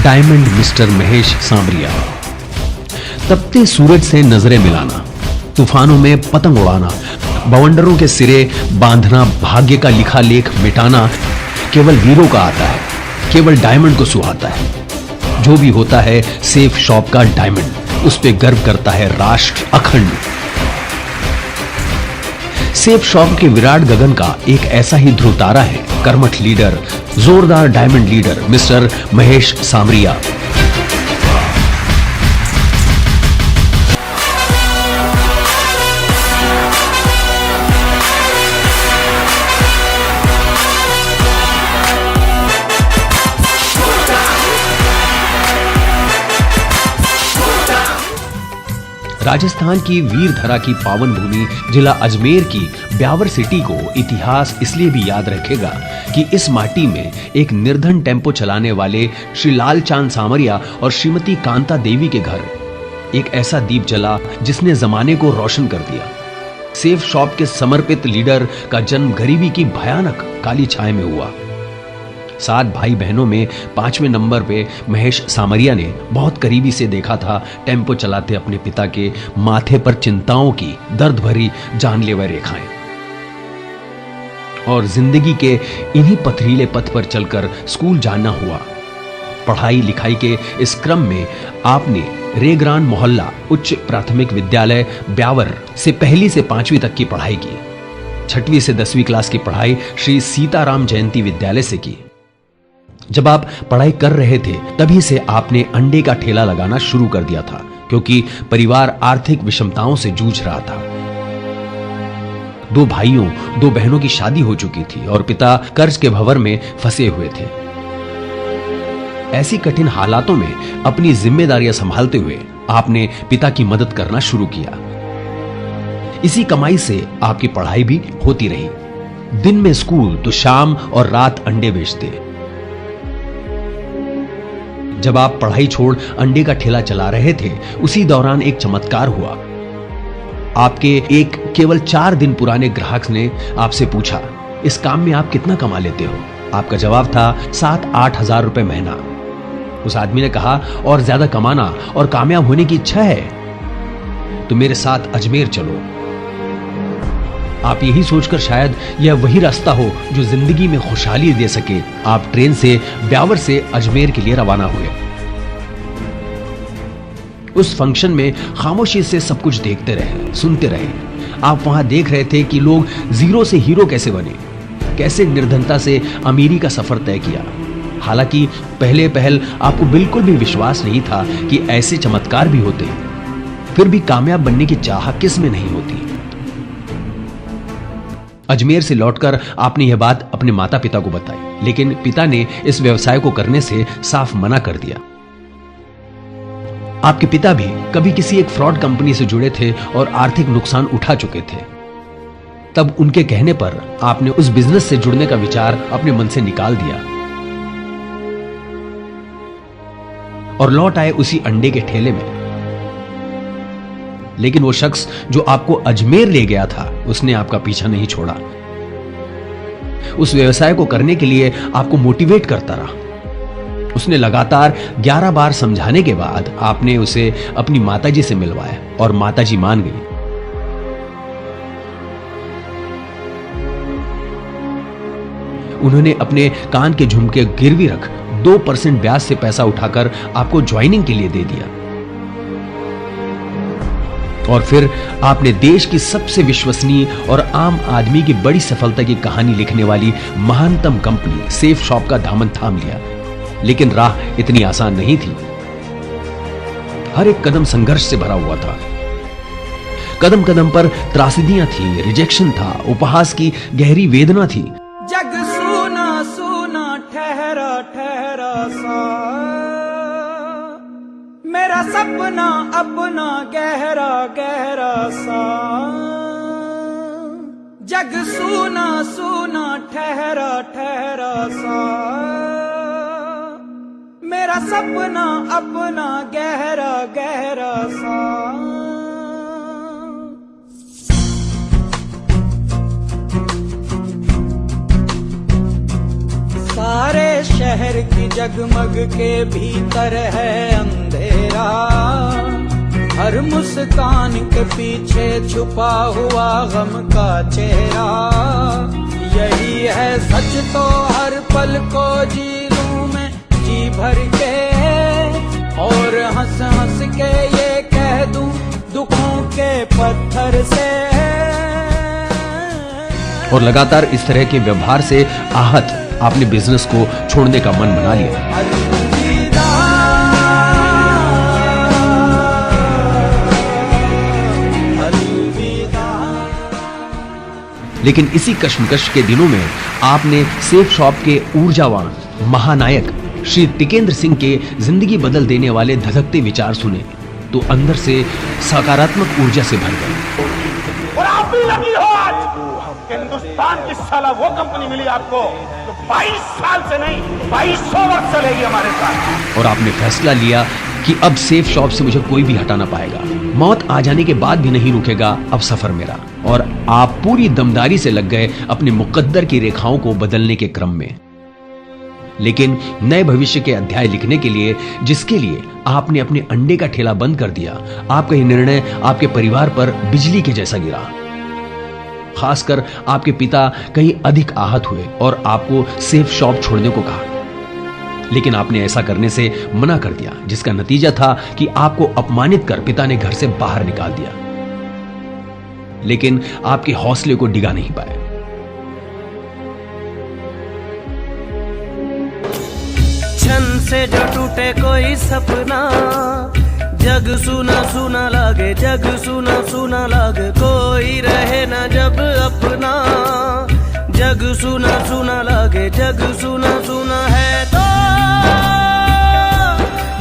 Diamond mister Mahesh सांवरिया। तपते सूरज से नजरें मिलाना, तूफानों में पतंग उड़ाना, बवंडरों के सिरे बांधना, भाग्य का लिखा लेख मिटाना केवल वीरों का आता है, केवल डायमंड को सुहाता है। जो भी होता है सेफ शॉप का डायमंड, उस पे गर्व करता है राष्ट्र अखंड। सेफ शॉप के विराट गगन का एक ऐसा ही ध्रुव तारा है कर्मठ लीडर, जोरदार डायमंड लीडर मिस्टर महेश सांवरिया। राजस्थान की वीर धरा की पावन भूमि जिला अजमेर की ब्यावर सिटी को इतिहास इसलिए भी याद रखेगा कि इस माटी में एक निर्धन टेम्पो चलाने वाले श्री लालचांद सांवरिया और श्रीमती कांता देवी के घर एक ऐसा दीप जला जिसने जमाने को रोशन कर दिया। सेफ शॉप के समर्पित लीडर का जन्म गरीबी की भयानक काली छाया में हुआ। 7 भाई बहनों में 5वें नंबर पे महेश सांवरिया ने बहुत करीबी से देखा था टेम्पो चलाते अपने पिता के माथे पर चिंताओं की दर्द भरी जानलेवा रेखाएं। और जिंदगी के इन्हीं पथरीले पथ पर चलकर स्कूल जाना हुआ। पढ़ाई लिखाई के इस क्रम में आपने रेग्रान मोहल्ला उच्च प्राथमिक विद्यालय ब्यावर से 1ली से 5वीं तक की पढ़ाई की। 6वीं से 10वीं क्लास की पढ़ाई श्री सीताराम जयंती विद्यालय से की। जब आप पढ़ाई कर रहे थे तभी से आपने अंडे का ठेला लगाना शुरू कर दिया था, क्योंकि परिवार आर्थिक विषमताओं से जूझ रहा था। 2 भाइयों 2 बहनों की शादी हो चुकी थी और पिता कर्ज के भंवर में फंसे हुए थे। ऐसी कठिन हालातों में अपनी जिम्मेदारियां संभालते हुए आपने पिता की मदद करना शुरू किया। इसी कमाई से आपकी पढ़ाई भी होती रही। दिन में स्कूल तो शाम और रात अंडे बेचते। जब आप पढ़ाई छोड़ अंडे का ठेला चला रहे थे उसी दौरान एक चमत्कार हुआ। आपके एक केवल 4 दिन पुराने ग्राहक ने आपसे पूछा, इस काम में आप कितना कमा लेते हो? आपका जवाब था 7-8 हजार रुपए महीना। उस आदमी ने कहा, और ज्यादा कमाना और कामयाब होने की इच्छा है तो मेरे साथ अजमेर चलो। आप यही सोचकर शायद यह वही रास्ता हो जो जिंदगी में खुशहाली दे सके, आप ट्रेन से ब्यावर से अजमेर के लिए रवाना हुए। उस फंक्शन में खामोशी से सब कुछ देखते रहे, सुनते रहे। आप वहां देख रहे थे कि लोग जीरो से हीरो कैसे बने, कैसे निर्धनता से अमीरी का सफर तय किया। हालांकि पहल आपको बिल्कुल भी विश्वास नहीं था कि ऐसे चमत्कार भी होते, फिर भी कामयाब बनने की चाह किस में नहीं होती। अजमेर से लौटकर आपने यह बात अपने माता पिता को बताई, लेकिन पिता ने इस व्यवसाय को करने से साफ मना कर दिया। आपके पिता भी कभी किसी एक फ्रॉड कंपनी से जुड़े थे और आर्थिक नुकसान उठा चुके थे। तब उनके कहने पर आपने उस बिजनेस से जुड़ने का विचार अपने मन से निकाल दिया और लौट आए उसी अंडे के ठेले में। लेकिन वो शख्स जो आपको अजमेर ले गया था उसने आपका पीछा नहीं छोड़ा। उस व्यवसाय को करने के लिए आपको मोटिवेट करता रहा। उसने लगातार 11 बार समझाने के बाद आपने उसे अपनी माताजी से मिलवाया और माताजी मान गई। उन्होंने अपने कान के झुमके गिरवी रख 2% ब्याज से पैसा उठाकर आपको ज्वाइनिंग के लिए दे दिया। और फिर आपने देश की सबसे विश्वसनीय और आम आदमी की बड़ी सफलता की कहानी लिखने वाली महानतम कंपनी सेफ शॉप का दामन थाम लिया। लेकिन राह इतनी आसान नहीं थी। हर एक कदम संघर्ष से भरा हुआ था। कदम कदम पर त्रासदियां थी, रिजेक्शन था, उपहास की गहरी वेदना थी। जग सुना सुना ठहरा ठहरा सा, मेरा सपना अपना गहरा गहरा सा। जग सुना सुना ठहरा ठहरा सा, मेरा सपना अपना गहरा गहरा सा। सारे शहर की जगमग के भीतर है अंधेरा, हर मुस्कान के पीछे छुपा हुआ गम का चेहरा। यही है सच तो हर पल को जी लूं मैं जी भर के, और हंस हंस के ये कह दूं दुखों के पत्थर से। और लगातार इस तरह के व्यवहार से आहत आपने बिजनेस को छोड़ने का मन बना लिया। लेकिन इसी कश्मकश के दिनों में आपने सेफ शॉप के ऊर्जावान महानायक श्री टिकेंद्र सिंह के जिंदगी बदल देने वाले धधकते विचार सुने तो अंदर से सकारात्मक ऊर्जा से भर गए। और आप भी लगी हो आज कि हिंदुस्तान की साला वो कंपनी मिली आपको तो 22 साल से नहीं 2200 वर्ष चलेगी हमारे साथ। और आपने फैसला लिया कि अब सेफ शॉप से मुझे कोई भी हटा ना पाएगा, मौत आ जाने के बाद भी नहीं रुकेगा अब सफर मेरा। और आप पूरी दमदारी से लग गए अपने मुकद्दर की रेखाओं को बदलने के क्रम में। लेकिन नए भविष्य के अध्याय लिखने के लिए, जिसके लिए आपने अपने अंडे का ठेला बंद कर दिया, आपका यह निर्णय आपके परिवार पर बिजली के जैसा गिरा। खासकर आपके पिता कहीं अधिक आहत हुए और आपको सेफ शॉप छोड़ने को कहा, लेकिन आपने ऐसा करने से मना कर दिया, जिसका नतीजा था कि आपको अपमानित कर पिता ने घर से बाहर निकाल दिया। लेकिन आपके हौसले को डिगा नहीं पाए। क्षण से जो टूटे कोई सपना, जग सुना सुना लागे, जग सुना सुना लागे, कोई रहे ना जब अपना, जग सुना सुना लागे, जग सुना सुना है तो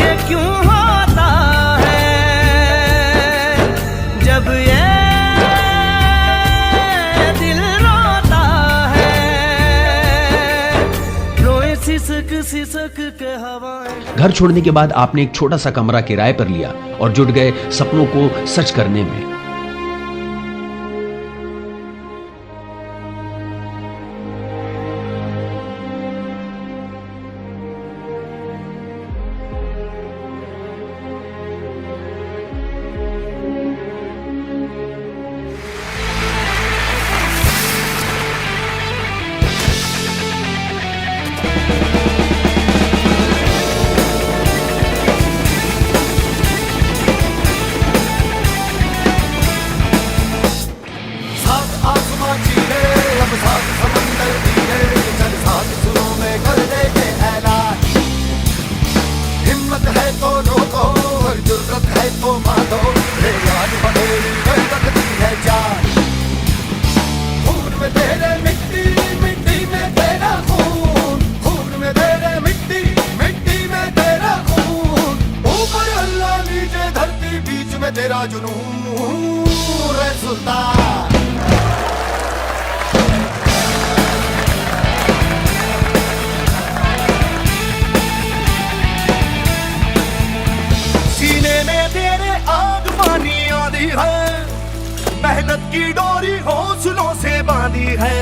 ये क्यों होता है, जब ये दिल रोता है, रोए सिसक सिसक के हवाएं। घर छोड़ने के बाद आपने एक छोटा सा कमरा किराए पर लिया और जुट गए सपनों को सच करने में। तेरा जुनून रे सुल्तान। सीने में तेरे आग पानी आदि है, मेहनत की डोरी हौसलों से बांधी है।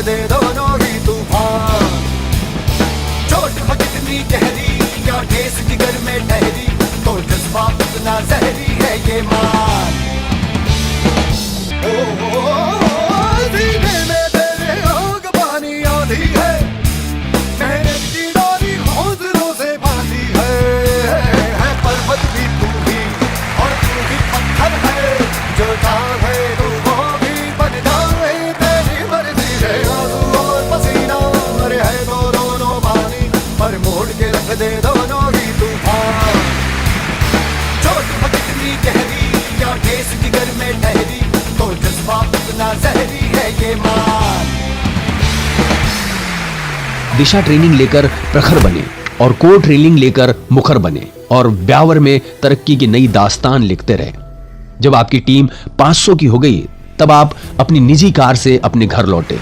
दे दोनों ही तूफान, चोट कितनी गहरी या ठेस जिगर में ठहरी, तो जज्बा इतना जहरी है ये मान। सीने में तेरे आग पानी आधी है, मेहनत की डोरी हौसलों से बांधी है पर्वत भी तू ही और तू ही पत्थर है, जो चाहे तू वो भी बन जाए, तेरी मर्जी है आंसू और पसीना, अरे है तो दोनों पानी पर मोड़ के रख दे दोनों ही तूफान। चोट कितनी गहरी या ठेस जिगर में ठहरी, तो जज्बा इतना जहरी है ये मान। दिशा ट्रेनिंग लेकर प्रखर बने और कोर्ट रेलिंग लेकर मुखर बने और ब्यावर में तरक्की की नई दास्तान लिखते रहे। जब आपकी टीम 500 की हो गई तब आप अपनी निजी कार से अपने घर लौटे।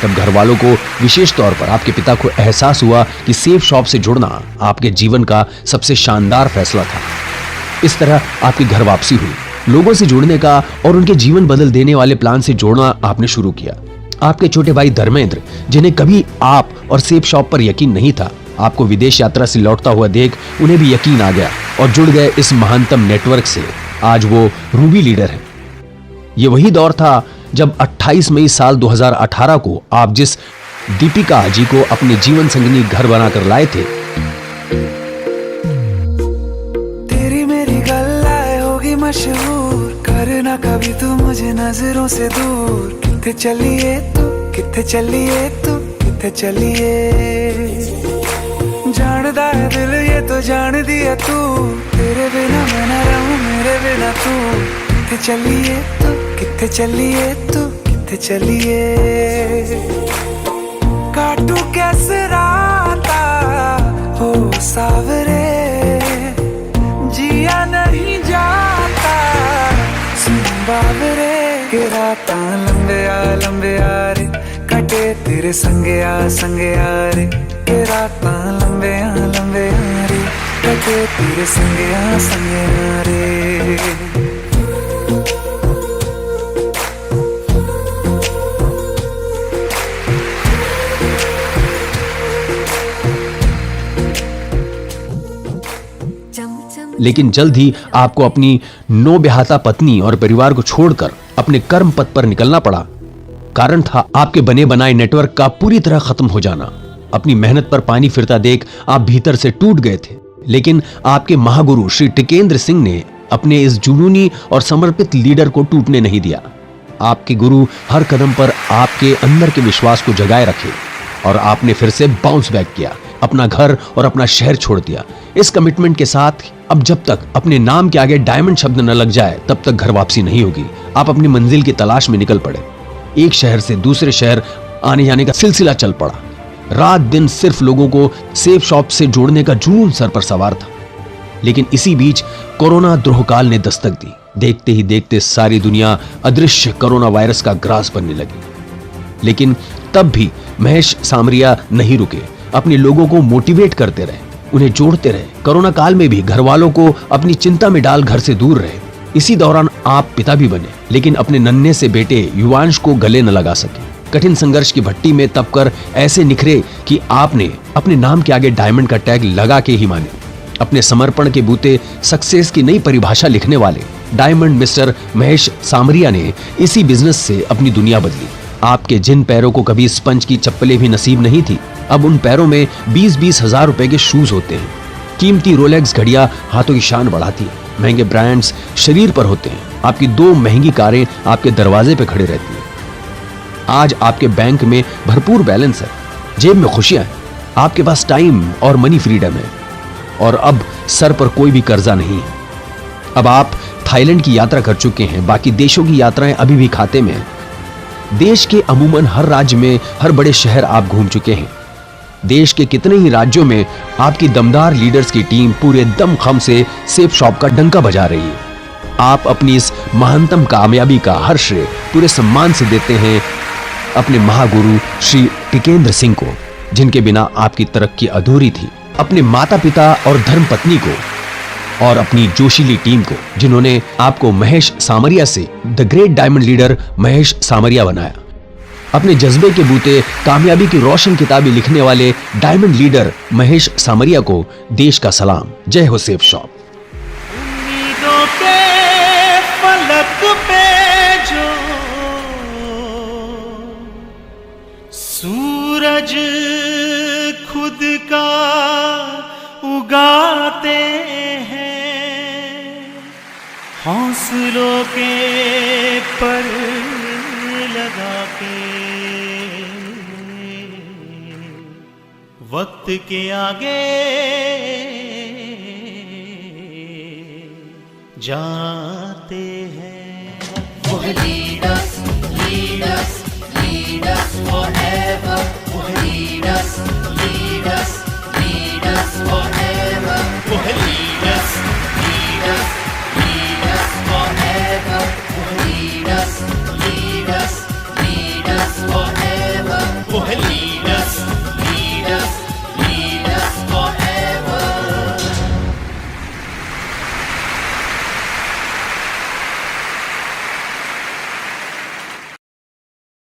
तब घर वालों को, विशेष तौर पर आपके पिता को एहसास हुआ कि सेफ शॉप से जुड़ना आपके जीवन का सबसे शानदार फैसला था। इस तरह आपकी घर वापसी हुई। लोगों से जुड़ने का और उनके जीवन बदल देने वाले प्लान से जोड़ना आपने शुरू किया। आपके छोटे भाई धर्मेंद्र, जिन्हें कभी आप और सेफ शॉप पर यकीन नहीं था, आपको विदेश यात्रा से लौटता हुआ देख उन्हें भी यकीन आ गया और जुड़ गए इस महानतम नेटवर्क से। आज वो रूबी लीडर है। ये वही दौर था जब 28 मई साल 2018 को आप जिस दीपिका जी को अपने जीवन संगिनी घर बनाकर लाए थे, तेरी मेरी गल्लाए होगी मशहूर, करना कभी तू मुझे नजरों से दूर। किथे चलिए तू, किथे चलिए तू, किथे चलिए, जानदा है दिल ये तो जान दिया तू, तेरे बिना मैं ना रहूं मेरे बिना तू। किथे चलिए तू, किथे चलिए तू, किथे चलिए, काटू कैसे राता हो सावरे, जिया नहीं जाता सुन बाबरे, के राता लंबे आ रे, कटे तेरे संगे आ रे, के राता लंबे आ रे, कटे तेरे संगे आ रे। लेकिन जल्द ही आपको अपनी नौब्याहता पत्नी और परिवार को छोड़कर अपने कर्म पथ पर निकलना पड़ा। कारण था आपके बने बनाए नेटवर्क का पूरी तरह खत्म हो जाना। अपनी मेहनत पर पानी फिरता देख आप भीतर से टूट गए थे, लेकिन आपके महागुरु श्री टिकेंद्र सिंह ने अपने इस जुनूनी और समर्पित लीडर को टूटने नहीं दिया। आपके गुरु हर कदम पर आपके अंदर के विश्वास को जगाए रखे और आपने फिर से बाउंस बैक किया, अपना घर और अपना शहर छोड़ दिया। इस कमिटमेंट के साथ अब जब तक अपने नाम के आगे डायमंड शब्द न लग जाए तब तक घर वापसी नहीं होगी। आप अपनी मंजिल की तलाश में निकल पड़े। एक शहर से दूसरे शहर आने जाने का सिलसिला चल पड़ा। रात दिन सिर्फ लोगों को सेफ शॉप से जोड़ने का जुनून सर पर सवार था। लेकिन इसी बीच कोरोना द्रोहकाल ने दस्तक दी। देखते ही देखते सारी दुनिया अदृश्य कोरोना वायरस का ग्रास बनने लगी। लेकिन तब भी महेश सामरिया नहीं रुके, अपने लोगों को मोटिवेट करते रहे, उन्हें जोड़ते रहे। कोरोना काल में भी घर वालों को अपनी चिंता में डाल घर से दूर रहे। इसी दौरान आप पिता भी बने, लेकिन अपने नन्हे से बेटे युवांश को गले न लगा सके। कठिन संघर्ष की भट्टी में तपकर ऐसे निखरे कि आपने अपने नाम के आगे डायमंड का टैग लगा के ही माने। अपने समर्पण के बूते सक्सेस की नई परिभाषा लिखने वाले डायमंड मिस्टर महेश सामरिया ने इसी बिजनेस से अपनी दुनिया बदली। आपके जिन पैरों को कभी स्पंज की चप्पलें भी नसीब नहीं थी, अब उन पैरों में 20-20 हजार रुपए के शूज होते हैं। कीमती रोलेक्स घड़ियां हाथों की शान बढ़ाती है। महंगे ब्रांड्स शरीर पर होते हैं। आपकी 2 महंगी कारें आपके दरवाजे पे खड़े रहती हैं। आज आपके बैंक में भरपूर बैलेंस है, जेब में खुशियां हैं, आपके पास टाइम और मनी फ्रीडम है और अब सर पर कोई भी कर्जा नहीं है। अब आप थाईलैंड की यात्रा कर चुके हैं, बाकी देशों की यात्राएं अभी भी खाते में हैं। देश के अमूमन हर राज्य में हर बड़े शहर आप घूम चुके हैं। देश के कितने ही राज्यों में आपकी दमदार लीडर्स की टीम पूरे दमखम से सेफ शॉप का डंका बजा रही है। आप अपनी इस महानतम कामयाबी का हर श्रेय पूरे सम्मान से देते हैं अपने महागुरु श्री टिकेंद्र सिंह को, जिनके बिना आपकी तरक्की अधूरी थी, अपने माता पिता और धर्मपत्नी को और अपनी जोशीली टीम को, जिन्होंने आपको महेश सामरिया से the great diamond leader Mahesh Samaria बनाया। अपने जज्बे के बूते कामयाबी की रोशन किताबें लिखने वाले डायमंड लीडर महेश सामरिया को देश का सलाम। जय हो सेफ शॉप। उम्मीदों के फलक पे जो सूरज खुद का उगाते हैं, हौसलों के पर लगा के वक्त के आगे जाते हैं। Lead us, lead us, lead us forever.